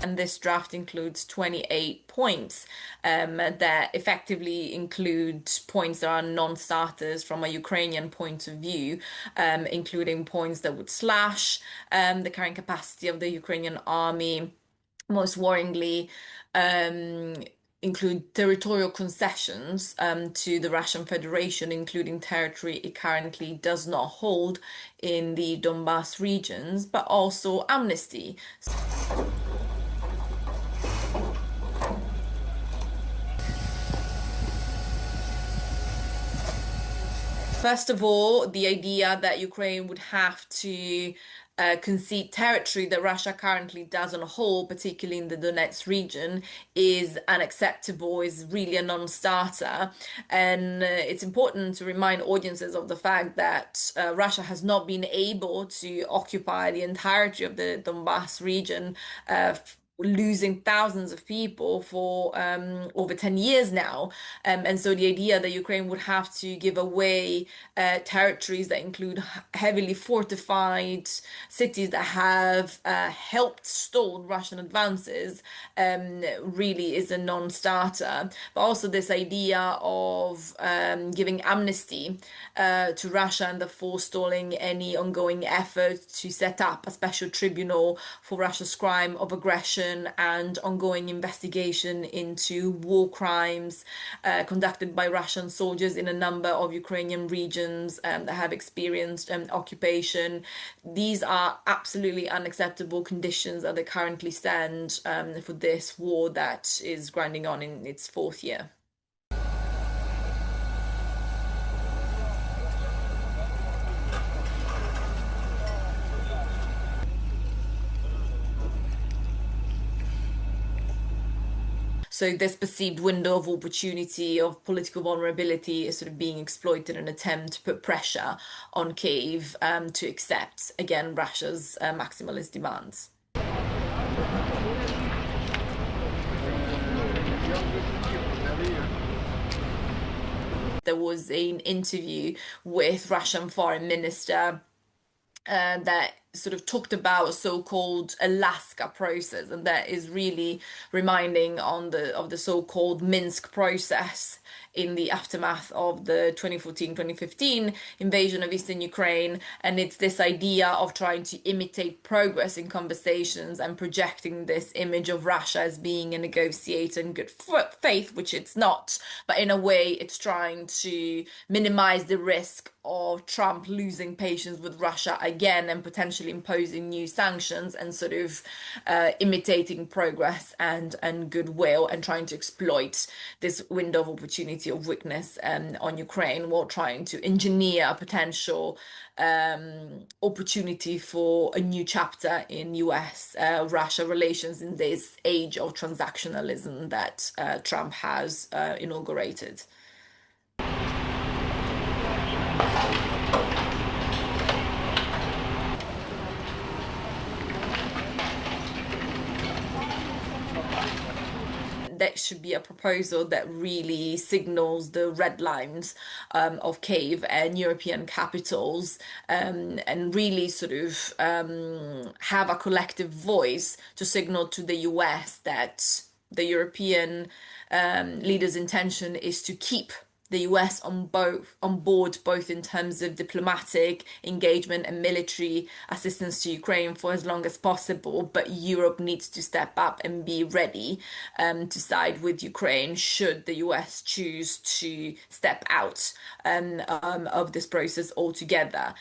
And this draft includes 28 points that effectively include points that are non-starters from a Ukrainian point of view, including points that would slash the current capacity of the Ukrainian army. Most worryingly, include territorial concessions to the Russian Federation, including territory it currently does not hold in the Donbas regions, but also amnesty. First of all, the idea that Ukraine would have to concede territory that Russia currently doesn't hold, particularly in the Donetsk region, is unacceptable, is really a non-starter. And it's important to remind audiences of the fact that Russia has not been able to occupy the entirety of the Donbas region, losing thousands of people for over 10 years now. And so the idea that Ukraine would have to give away territories that include heavily fortified cities that have helped stall Russian advances really is a non-starter. But also this idea of giving amnesty to Russia and therefore stalling any ongoing effort to set up a special tribunal for Russia's crime of aggression and ongoing investigation into war crimes conducted by Russian soldiers in a number of Ukrainian regions that have experienced occupation. These are absolutely unacceptable conditions as they currently stand for this war that is grinding on in its fourth year. So this perceived window of opportunity of political vulnerability is sort of being exploited in an attempt to put pressure on Kyiv to accept, again, Russia's maximalist demands. There was an interview with Russian Foreign Minister that sort of talked about a so-called Alaska process, and that is really reminding of the so-called Minsk process in the aftermath of the 2014-2015 invasion of eastern Ukraine. And it's this idea of trying to imitate progress in conversations and projecting this image of Russia as being a negotiator in good faith, which it's not, but in a way it's trying to minimize the risk of Trump losing patience with Russia again and potentially imposing new sanctions, and sort of imitating progress and goodwill and trying to exploit this window of opportunity of weakness on Ukraine, while trying to engineer a potential opportunity for a new chapter in US-Russia relations in this age of transactionalism that Trump has inaugurated. That should be a proposal that really signals the red lines of Kyiv and European capitals, and really sort of have a collective voice to signal to the US that the European leaders' intention is to keep the US on board, both in terms of diplomatic engagement and military assistance to Ukraine for as long as possible. But Europe needs to step up and be ready to side with Ukraine should the US choose to step out of this process altogether.